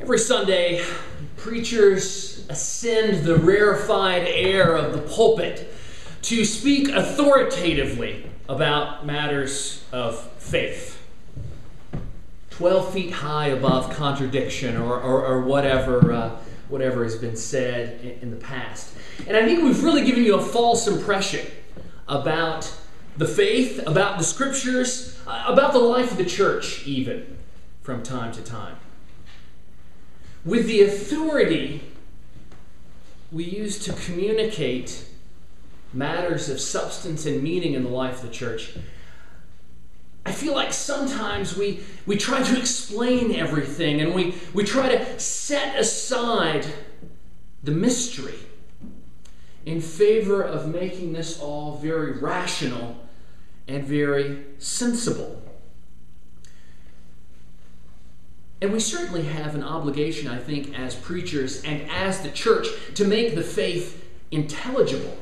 Every Sunday, preachers ascend the rarefied air of the pulpit to speak authoritatively about matters of faith. 12 feet high above contradiction or whatever has been said in the past. And I think we've really given you a false impression about the faith, about the Scriptures, about the life of the church even, from time to time. With the authority we use to communicate matters of substance and meaning in the life of the church, I feel like sometimes we try to explain everything and we try to set aside the mystery in favor of making this all very rational and very sensible. And we certainly have an obligation, I think, as preachers and as the church to make the faith intelligible.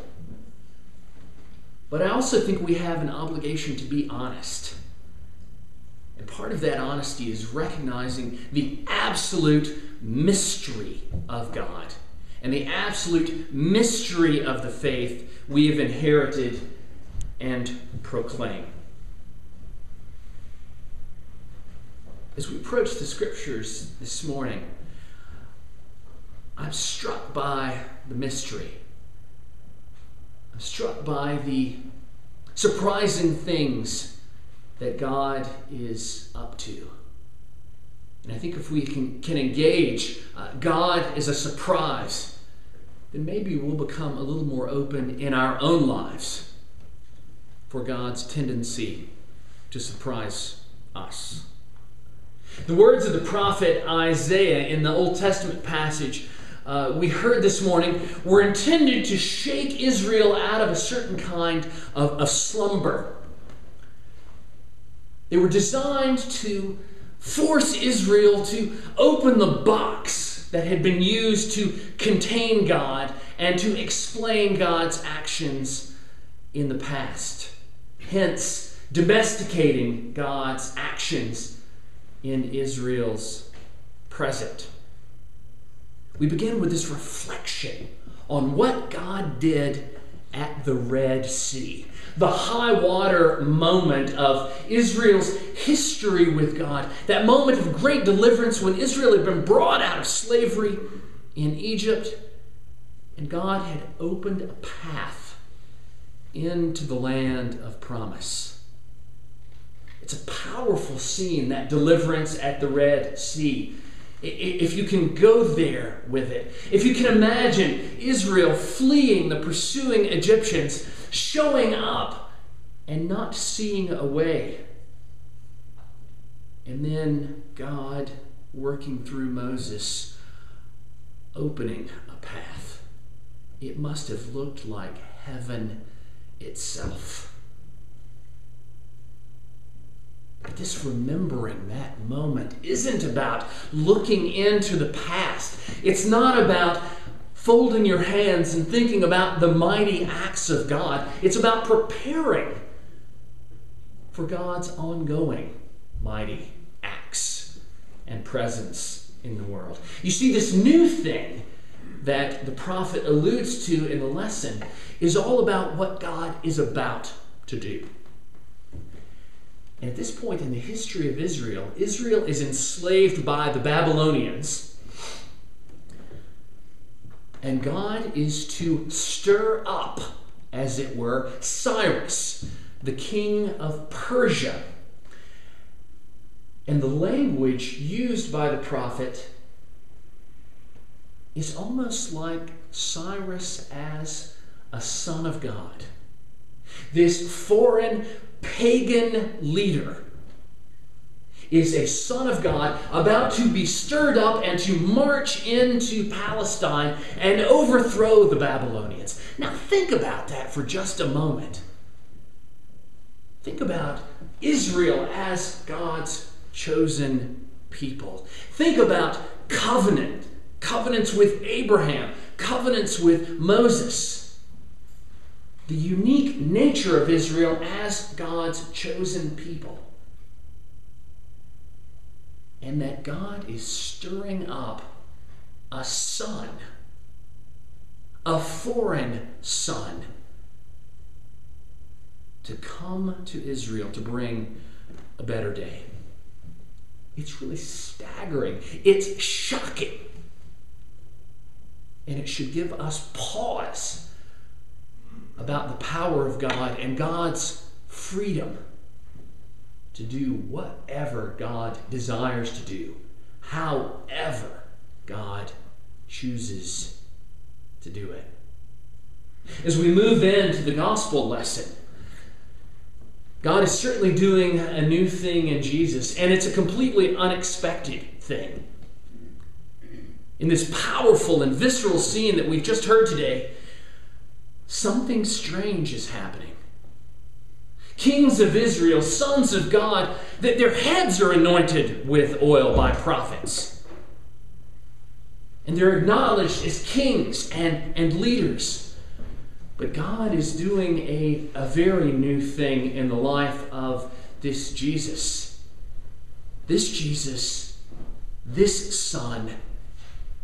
But I also think we have an obligation to be honest. And part of that honesty is recognizing the absolute mystery of God and the absolute mystery of the faith we have inherited and proclaim. As we approach the Scriptures this morning, I'm struck by the mystery. I'm struck by the surprising things that God is up to. And I think if we can engage God as a surprise, then maybe we'll become a little more open in our own lives for God's tendency to surprise us. The words of the prophet Isaiah in the Old Testament passage we heard this morning were intended to shake Israel out of a certain kind of slumber. They were designed to force Israel to open the box that had been used to contain God and to explain God's actions in the past. Hence, domesticating God's actions in Israel's present. We begin with this reflection on what God did at the Red Sea, the high water moment of Israel's history with God, that moment of great deliverance when Israel had been brought out of slavery in Egypt, and God had opened a path into the land of promise. It's a powerful scene, that deliverance at the Red Sea. If you can go there with it, if you can imagine Israel fleeing the pursuing Egyptians, showing up and not seeing a way, and then God working through Moses, opening a path. It must have looked like heaven itself. But this remembering that moment isn't about looking into the past. It's not about folding your hands and thinking about the mighty acts of God. It's about preparing for God's ongoing mighty acts and presence in the world. You see, this new thing that the prophet alludes to in the lesson is all about what God is about to do. And at this point in the history of Israel, Israel is enslaved by the Babylonians. And God is to stir up, as it were, Cyrus, the king of Persia. And the language used by the prophet is almost like Cyrus as a son of God. This foreign pagan leader is a son of God about to be stirred up and to march into Palestine and overthrow the Babylonians. Now think about that for just a moment. Think about Israel as God's chosen people. Think about covenants with Abraham, covenants with Moses. The unique nature of Israel as God's chosen people. and that God is stirring up a son, a foreign son, to come to Israel to bring a better day. It's really staggering. It's shocking. And it should give us pause about the power of God and God's freedom to do whatever God desires to do, however God chooses to do it. As we move into the gospel lesson, God is certainly doing a new thing in Jesus, and it's a completely unexpected thing. In this powerful and visceral scene that we've just heard today, something strange is happening. Kings of Israel, sons of God, that their heads are anointed with oil by prophets. And they're acknowledged as kings and leaders. But God is doing a very new thing in the life of this Jesus. This Jesus, this son,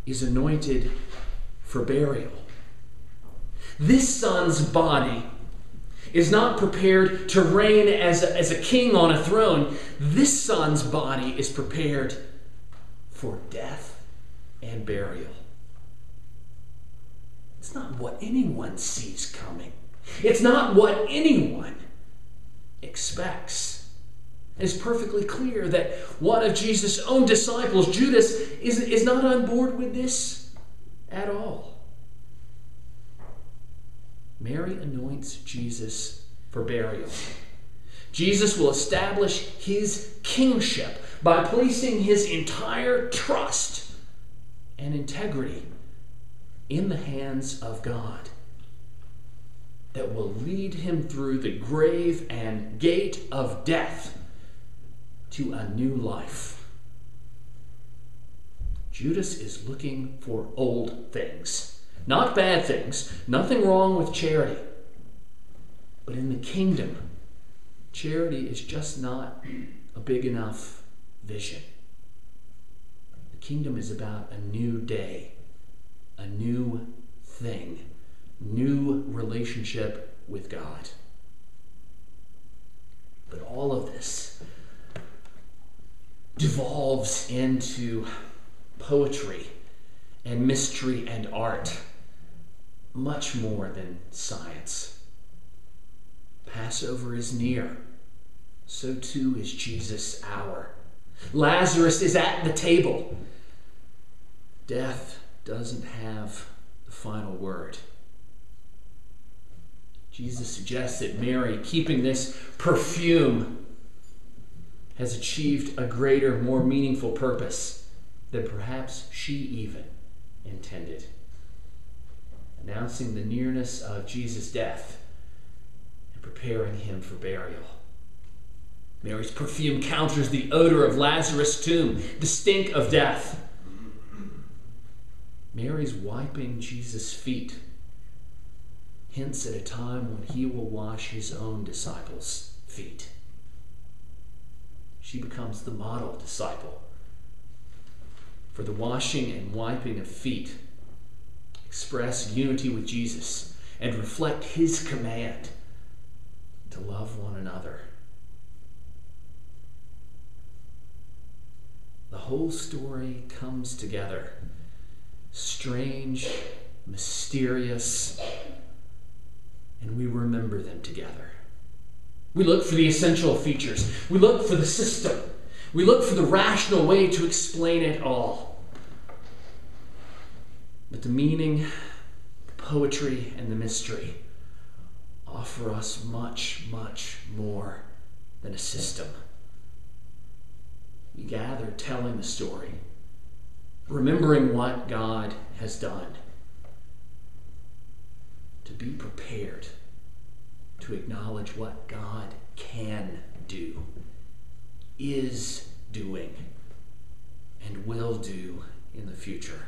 is anointed for burial. This son's body is not prepared to reign as a king on a throne. This son's body is prepared for death and burial. It's not what anyone sees coming. It's not what anyone expects. It's perfectly clear that one of Jesus' own disciples, Judas, is not on board with this at all. Mary anoints Jesus for burial. Jesus will establish his kingship by placing his entire trust and integrity in the hands of God, that will lead him through the grave and gate of death to a new life. Judas is looking for old things, not bad things, nothing wrong with charity. But in the kingdom, charity is just not a big enough vision. The kingdom is about a new day, a new thing, new relationship with God. But all of this devolves into poetry and mystery and art, much more than science. Passover is near. So too is Jesus' hour. Lazarus is at the table. Death doesn't have the final word. Jesus suggests that Mary, keeping this perfume, has achieved a greater, more meaningful purpose than perhaps she even intended. Announcing the nearness of Jesus' death and preparing him for burial. Mary's perfume counters the odor of Lazarus' tomb, the stink of death. Mary's wiping Jesus' feet hints at a time when he will wash his own disciples' feet. She becomes the model disciple for the washing and wiping of feet. Express unity with Jesus and reflect his command to love one another. The whole story comes together. Strange, mysterious, and we remember them together. We look for the essential features. We look for the system. We look for the rational way to explain it all. But the meaning, the poetry, and the mystery offer us much, much more than a system. We gather telling the story, remembering what God has done, to be prepared to acknowledge what God can do, is doing, and will do in the future.